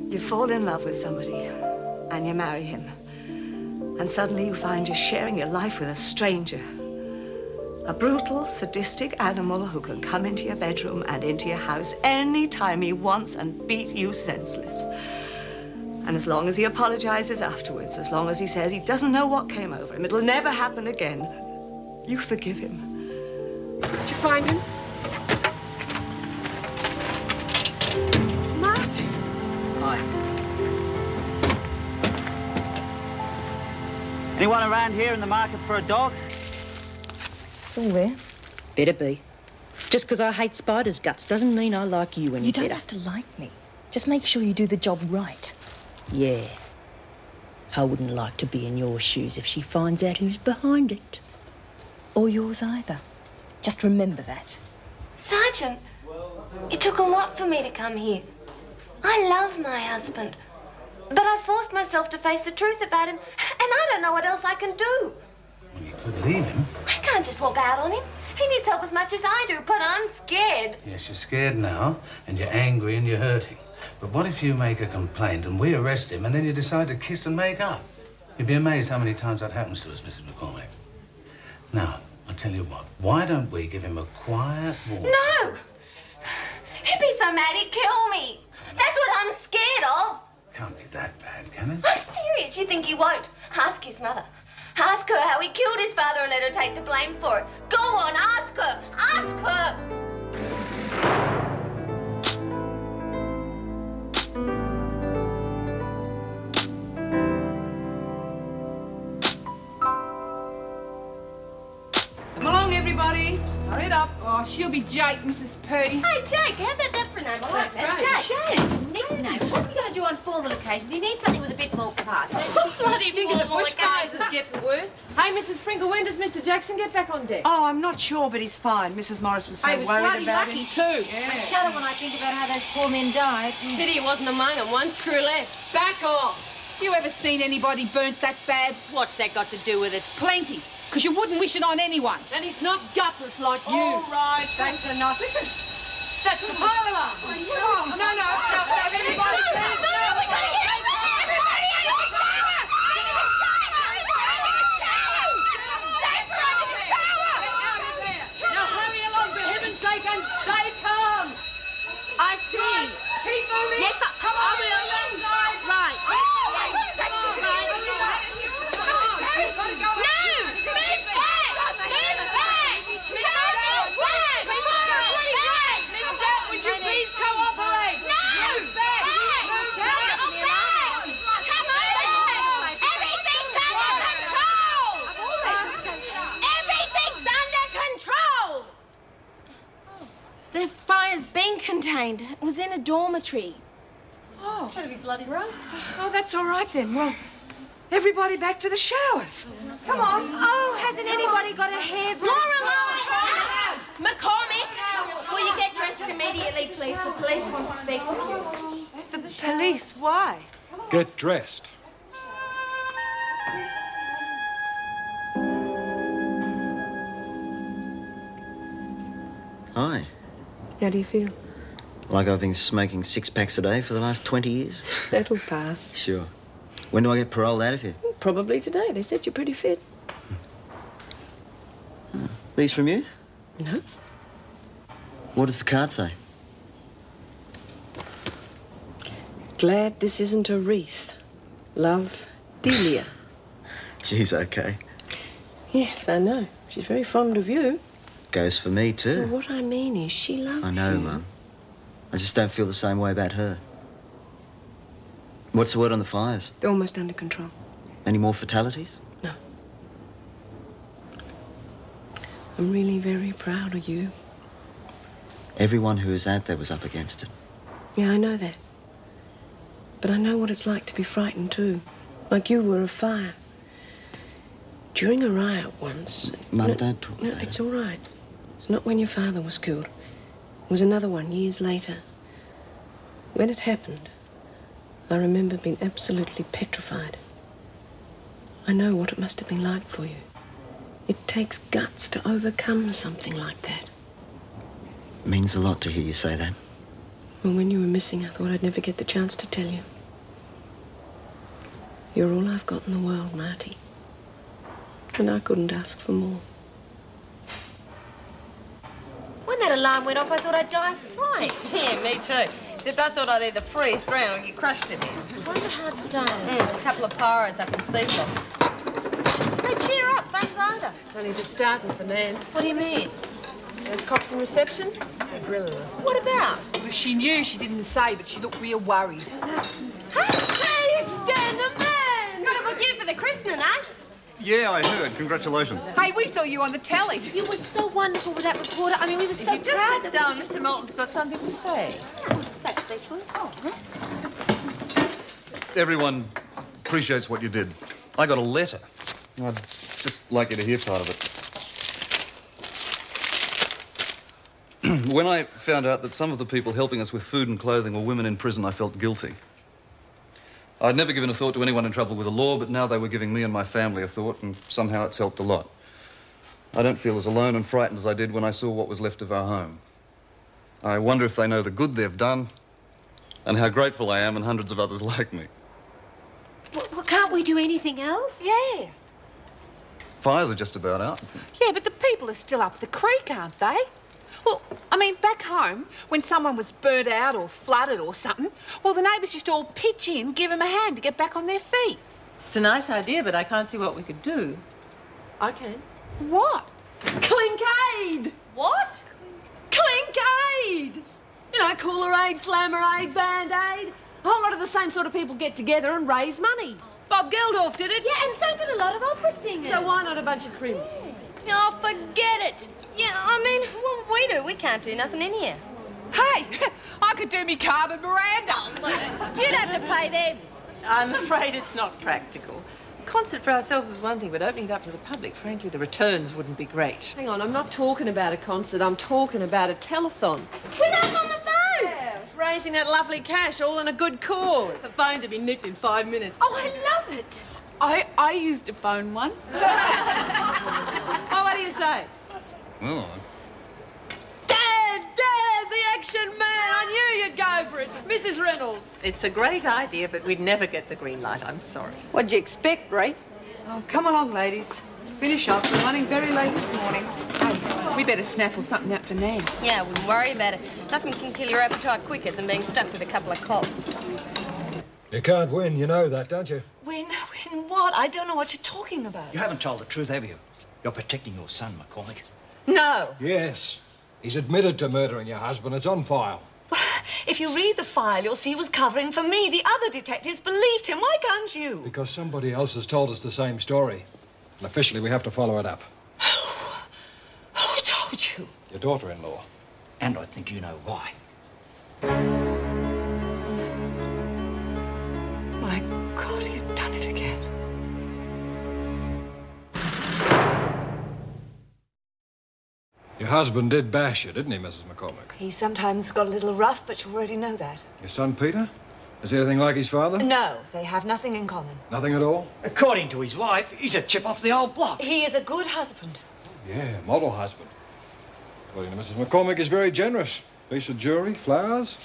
You fall in love with somebody and you marry him. And suddenly you find you're sharing your life with a stranger. A brutal, sadistic animal who can come into your bedroom and into your house any time he wants and beat you senseless. And as long as he apologizes afterwards, as long as he says he doesn't know what came over him, it'll never happen again, you forgive him. Did you find him? Martin. Hi. Anyone around here in the market for a dog? It's all there. Better be. Just because I hate spiders' guts doesn't mean I like you any better. You don't have to like me. Just make sure you do the job right. Yeah. I wouldn't like to be in your shoes if she finds out who's behind it. Or yours either. Just remember that. Sergeant, it took a lot for me to come here. I love my husband. But I forced myself to face the truth about him, and I don't know what else I can do. Well, you could leave him. I can't just walk out on him. He needs help as much as I do, but I'm scared. Yes, you're scared now, and you're angry and you're hurting. But what if you make a complaint and we arrest him and then you decide to kiss and make up? You'd be amazed how many times that happens to us, Mrs. McCormick. Now, I'll tell you what, why don't we give him a quiet walk? No! He'd be so mad he'd kill me. That's what I'm scared of. Can't be that bad, can it? I'm serious. You think he won't? Ask his mother. Ask her how he killed his father and let her take the blame for it. Go on, ask her. Ask her. Come along, everybody. Hurry it up. Oh, she'll be Jake, Mrs. Purdy. Hey, Jake, how about that for a name? Oh, that's great. Jake. Nickname. What's he going to do on formal occasions? He needs something with a bit more class. Bloody think of the bushfires is getting worse. Hey, Mrs. Pringle, when does Mr. Jackson get back on deck? Oh, I'm not sure, but he's fine. Mrs. Morris was so worried about him. Lucky too. I shudder when I think about how those poor men died. Pity he wasn't among them. One screw less. Back off. You ever seen anybody burnt that bad? What's that got to do with it? Plenty. Because you wouldn't wish it on anyone. And he's not gutless like you. All right, that's enough. Listen, that's the fire alarm. Oh, no, everybody, please. No, we gotta get out. Everybody out of the shower. Now hurry along, for heaven's sake, and stay calm. I see. Keep moving. Yes, come on. Right. Would you please cooperate? The fire's been contained. It was in a dormitory. Oh. That'll be bloody right. Oh, that's all right then. Well, everybody back to the showers. Come on. Oh, hasn't anybody got a hairbrush? Lorelei! McCormick, will you get dressed immediately, please? The police want to speak with you. The police? Why? Get dressed. Hi. How do you feel? Like I've been smoking 6 packs a day for the last 20 years? That'll pass. Sure. When do I get paroled out of here? Probably today. They said you're pretty fit. These from you? No. What does the card say? Glad this isn't a wreath. Love, Delia. She's okay. Yes, I know. She's very fond of you. Goes for me, too. Well, what I mean is she loves you. I know, Mum. I just don't feel the same way about her. What's the word on the fires? They're almost under control. Any more fatalities? No. I'm really very proud of you. Everyone who was out there was up against it. Yeah, I know that. But I know what it's like to be frightened, too. Like you were of fire. During a riot once... Mum, don't talk No, about it's all right. It's not when your father was killed. It was another one, years later. When it happened, I remember being absolutely petrified. I know what it must have been like for you. It takes guts to overcome something like that. It means a lot to hear you say that. Well, when you were missing, I thought I'd never get the chance to tell you. You're all I've got in the world, Marty. And I couldn't ask for more. When that alarm went off, I thought I'd die of fright. Yeah, me too. Except I thought I'd either freeze, drown, or get crushed to death. Wonder how it's done. A couple of pyros up in Seaflock. Hey, cheer up, fun's over. It's only just starting for Nance. What do you mean? Those cops in reception? They're grilling her. What about? Well, she knew, she didn't say, but she looked real worried. Hey, it's Dan the man! Got to book you for the christening, eh? Yeah, I heard. Congratulations. Hey, we saw you on the telly. You were so wonderful with that reporter. I mean, we were so You proud. just sit down. Mr. Moulton's got something to say. Thanks, actually. Everyone appreciates what you did. I got a letter. I'd just like you to hear part of it. When I found out that some of the people helping us with food and clothing were women in prison, I felt guilty. I'd never given a thought to anyone in trouble with the law, but now they were giving me and my family a thought, and somehow it's helped a lot. I don't feel as alone and frightened as I did when I saw what was left of our home. I wonder if they know the good they've done and how grateful I am and hundreds of others like me. Well, can't we do anything else? Yeah. Fires are just about out. Yeah, but the people are still up the creek, aren't they? Well, I mean, back home, when someone was burnt out or flooded or something, well, the neighbours used to all pitch in, give them a hand to get back on their feet. It's a nice idea, but I can't see what we could do. I can. What? Clink-aid! What? Clink-aid! You know, Cooler-aid, Slammer-aid, Band-aid. A whole lot of the same sort of people get together and raise money. Bob Geldof did it. Yeah, and so did a lot of opera singers. So why not a bunch of crims? Oh, forget it. Yeah, I mean, what we do, we can't do nothing in here. Hey, I could do me Carmen Miranda. You'd have to pay them. I'm afraid it's not practical. Concert for ourselves is one thing, but opening it up to the public, frankly, the returns wouldn't be great. Hang on, I'm not talking about a concert. I'm talking about a telethon. With us on the phone! Yeah, it's raising that lovely cash, all in a good cause. The phones have been nicked in 5 minutes. Oh, I love it. I used a phone once. Oh, what do you say? Oh, Dad, the action man. I knew you'd go for it. Mrs. Reynolds. It's a great idea, but we'd never get the green light. I'm sorry. What'd you expect, Ray? Oh, come along, ladies. Finish up. We're running very late this morning. Hey, we better snaffle something out for Nance. Yeah, I wouldn't worry about it. Nothing can kill your appetite quicker than being stuck with a couple of cops. You can't win, you know that, don't you? Win what? I don't know what you're talking about. You haven't told the truth, have you? You're protecting your son, McCormick. No. Yes. He's admitted to murdering your husband. It's on file. If you read the file, you'll see he was covering for me. The other detectives believed him. Why can't you? Because somebody else has told us the same story. And officially, we have to follow it up. Who told you? Your daughter-in-law. And I think you know why. My God, he's done it again. Your husband did bash you, didn't he, Mrs. McCormick? He sometimes got a little rough, but you already know that. Your son, Peter? Is he anything like his father? No, they have nothing in common. Nothing at all? According to his wife, he's a chip off the old block. He is a good husband. Yeah, model husband. According to Mrs. McCormick, he's very generous. Piece of jewelry, flowers.